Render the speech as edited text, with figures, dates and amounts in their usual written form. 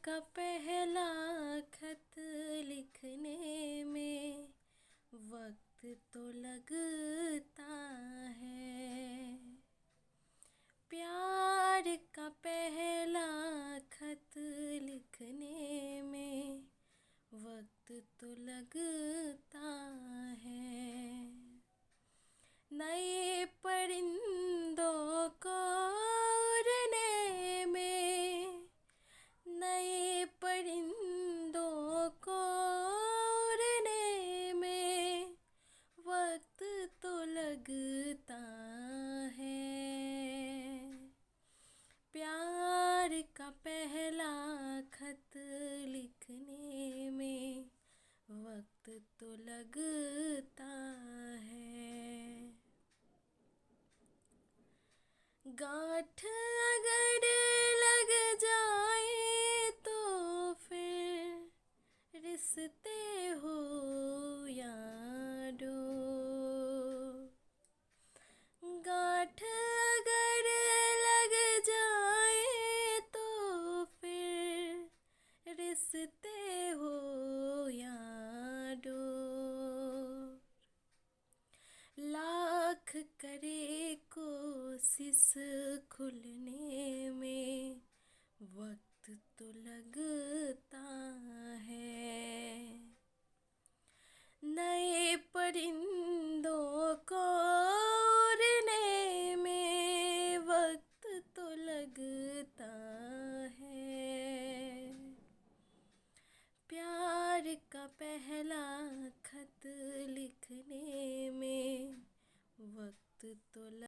का पहला खत लिखने में वक्त तो लगता है। प्यार का पहला खत लिखने में वक्त तो लगता है। नए परिंदों को उड़ने में, नए परिंदों को उड़ने में वक्त तो लगता है। प्यार का पहला खत लिखने में वक्त तो लगता है। गांठ अगर लग जाए तो फिर रिश्ते हो यारो। गांठ अगर लग जाए तो फिर रिश्ते हो यारो। लाख करे कोशिश खुलने में वक्त तो लगता है। नए परिंदों को